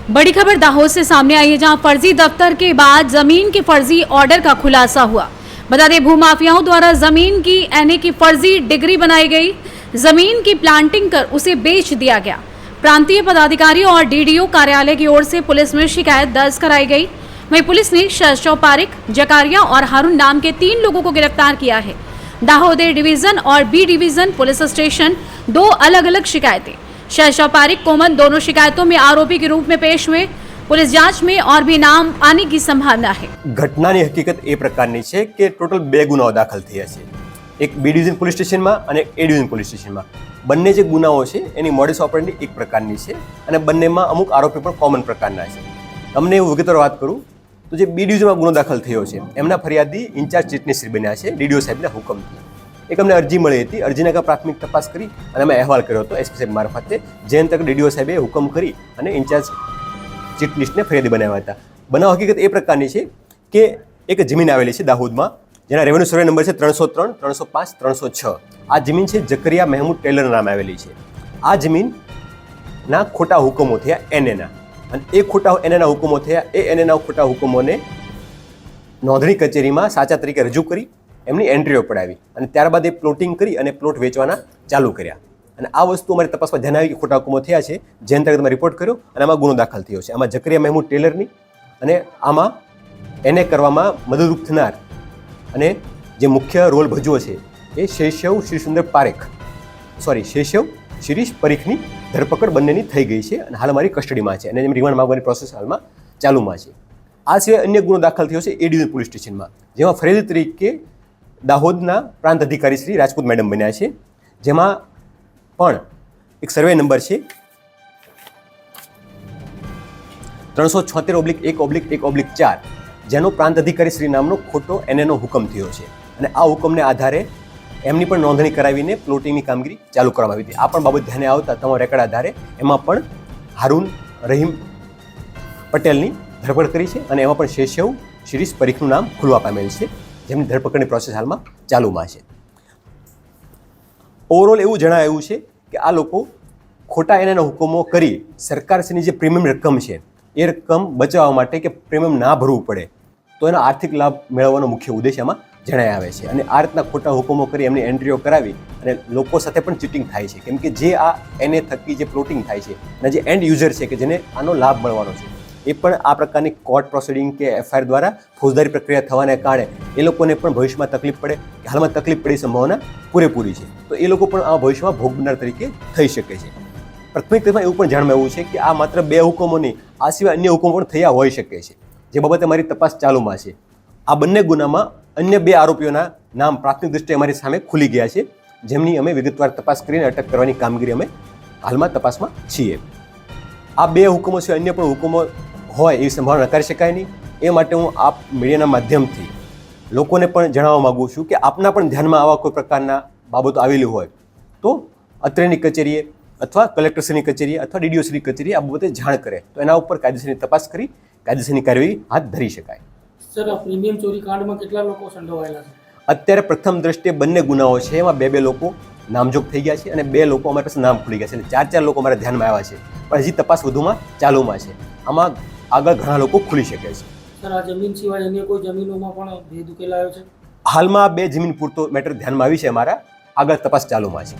बड़ी खबर दाहोद से सामने आई है, जहां फर्जी दफ्तर के बाद जमीन के फर्जी ऑर्डर का खुलासा हुआ। बता दें, भूमाफियाओं द्वारा जमीन की एनए की फर्जी डिग्री बनाई गई, जमीन की प्लांटिंग कर उसे बेच दिया गया। प्रांतीय पदाधिकारियों और डीडीओ कार्यालय की ओर से पुलिस में शिकायत दर्ज कराई गई। वहीं पुलिस ने शहशव पारिक, जकारिया और हारून नाम के 3 लोगों को गिरफ्तार किया है। दाहोद ए डिवीजन और बी डिवीजन पुलिस स्टेशन 2 अलग अलग शिकायतें। शहशव पारिक, कोमन दोनों शिकायतों में आरोपी के रूप में पेश हुए। पुलिस जांच में और भी नाम आने की संभावना है। ઘટનાની હકીકત એ પ્રકારની છે કે ટોટલ 2 ગુનાઓ દાખલ થયા છે, એક બી ડિવિઝન પોલીસ સ્ટેશનમાં અને એ ડિવિઝન પોલીસ સ્ટેશનમાં। બંને જે ગુનાઓ છે એની મોડસ ઓપરેન્ડી એક પ્રકારની છે અને બંનેમાં અમુક આરોપી પણ કોમન પ્રકારના છે। તમને એવું વિગતવાર વાત કરું તો જે બી ડિવિઝનમાં ગુનો દાખલ થયો છે એમના ફરિયાદી ઇન્ચાર્જ ચીટનીશ્રી બન્યા છે ડીડીઓ સાહેબના હુકમથી। એક અમને અરજી મળી હતી, અરજીના કા પ્રાથમિક તપાસ કરી અને અમે અહેવાલ કર્યો હતો એસપી સાહેબ મારફતે, જે અંતર્ગત ડીડીઓ સાહેબે હુકમ કરી અને ઇન્ચાર્જ ચીટલિસ્ટને ફરિયાદી બનાવ્યા હતા। બનાવ હકીકત એ પ્રકારની છે કે એક જમીન આવેલી છે દાહોદમાં, જેના રેવન્યુ સર્વે નંબર છે 303, 305, 306। આ જમીન છે જકરિયા મહેમૂદ ટેલર નામે આવેલી છે। આ જમીનના ખોટા હુકમો થયા એનએના, અને એ ખોટા એનએના હુકમો થયા, એ એનએના ખોટા હુકમોને નોંધણી કચેરીમાં સાચા તરીકે રજૂ કરી એમની એન્ટ્રીઓ પડાવી અને ત્યારબાદ એ પ્લોટિંગ કરી અને પ્લોટ વેચવાના ચાલુ કર્યા। અને આ વસ્તુ અમારી તપાસમાં ધ્યાન આવી કે ખોટા હુકમો થયા છે, જે અંતર્ગત અમે રિપોર્ટ કર્યો અને આમાં ગુનો દાખલ થયો છે। આમાં જકરિયા મહેમૂદ ટેલરની અને આમાં એને કરવામાં મદદરૂપ થનાર અને જે મુખ્ય રોલ ભજવો છે એ શેષવ શ્રીસુંદર પારેખ શેષવ શિરીષ પરીખની ધરપકડ બંનેની થઈ ગઈ છે અને હાલ અમારી કસ્ટડીમાં છે અને રિમાન્ડ માંગવાની પ્રોસેસ હાલમાં ચાલુમાં છે। આ સિવાય અન્ય ગુનો દાખલ થયો છે એ ડિવિઝન પોલીસ સ્ટેશનમાં, જેમાં ફરિયાદી તરીકે દાહોદના પ્રાંત અધિકારી શ્રી રાજપૂત મેડમ બન્યા છે, જેમાં પણ એક સર્વે નંબર છે 376/1/1/4, જેનો પ્રાંત અધિકારી શ્રી નામનો ખોટો એનએનો હુકમ થયો છે અને આ હુકમને આધારે એમની પણ નોંધણી કરાવીને પ્લોટિંગની કામગીરી ચાલુ કરવામાં આવી હતી। આ પણ બાબત ધ્યાને આવતા તમામ રેકર્ડ આધારે એમાં પણ હારૂન રહીમ પટેલની ધરપકડ કરી છે અને એમાં પણ શેષવ શિરીષ પરીખનું નામ ખુલવા પામેલ છે, જેમની ધરપકડની પ્રોસેસ હાલમાં ચાલુમાં છે। ઓવરઓલ એવું જણાવ્યું છે કે આ લોકો ખોટા એના હુકમો કરી સરકારશ્રીની જે પ્રીમિયમ રકમ છે એ રકમ બચાવવા માટે કે પ્રીમિયમ ના ભરવું પડે તો એનો આર્થિક લાભ મેળવવાનો મુખ્ય ઉદ્દેશ એમાં જણાય આવે છે। અને આ રીતના ખોટા હુકમો કરી એમની એન્ટ્રીઓ કરાવી અને લોકો સાથે પણ ચીટિંગ થાય છે, કેમ કે જે આ એને થકી જે પ્લોટિંગ થાય છે અને જે એન્ડ યુઝર છે કે જેને આનો લાભ મળવાનો છે એ પણ આ પ્રકારની કોર્ટ પ્રોસિડિંગ કે એફઆઈઆર દ્વારા ફોજદારી પ્રક્રિયા થવાને કારણે એ લોકોને પણ ભવિષ્યમાં તકલીફ પડે કે હાલમાં તકલીફ પડી સંભાવના પૂરેપૂરી છે, તો એ લોકો પણ આ ભવિષ્યમાં ભોગ બનનાર તરીકે થઈ શકે છે। પ્રાથમિક તથ્યમાં એવું પણ જાણવા આવ્યું છે કે આ માત્ર 2 હુકમો નહીં, આ સિવાય અન્ય હુકમો પણ થયા હોઈ શકે છે, જે બાબતે અમારી તપાસ ચાલુમાં છે। આ બંને ગુનામાં અન્ય 2 આરોપીઓના નામ પ્રાથમિક દૃષ્ટિએ અમારી સામે ખુલી ગયા છે, જેમની અમે વિગતવાર તપાસ કરીને અટક કરવાની કામગીરી અમે હાલમાં તપાસમાં છીએ। આ 2 હુકમો સિવાય અન્ય પણ હુકમો હોય એવી સંભાવના નકારી શકાય નહીં। એ માટે હું આપ મીડિયાના માધ્યમથી લોકોને પણ જણાવવા માગું છું કે આપના પણ ધ્યાનમાં આવા કોઈ પ્રકારના બાબતો આવેલી હોય તો અત્રેની કચેરીએ અથવા કલેક્ટરશ્રીની કચેરીએ અથવા ડીડીઓશ્રીની કચેરીએ આ બાબતે જાણ કરે તો એના ઉપર કાયદેસરની તપાસ કરી કાયદેસરની કાર્યવાહી હાથ ધરી શકાય। સર, આ પ્રીમિયમ ચોરી કાંડમાં કેટલા લોકો સંડોવાયેલા છે? અત્યારે પ્રથમ દ્રષ્ટિએ બંને ગુનાઓ છે એમાં 2 લોકો નામજોગ થઈ ગયા છે અને 2 લોકો અમારી પાસે નામ ખુલી ગયા છે, એટલે 4 લોકો અમારા ધ્યાનમાં આવ્યા છે, પણ હજી તપાસ વધુમાં ચાલુમાં છે। આમાં આગળ ઘણા લોકો ખુલી શકે છે। સર, આ જમીન સિવાય અન્ય કોઈ જમીનોમાં પણ ભેદ ઉકેલાયો છે? હાલમાં 2 જમીન પૂરતો મેટર ધ્યાનમાં આવી છે અમારા, આગળ તપાસ ચાલુમાં છે।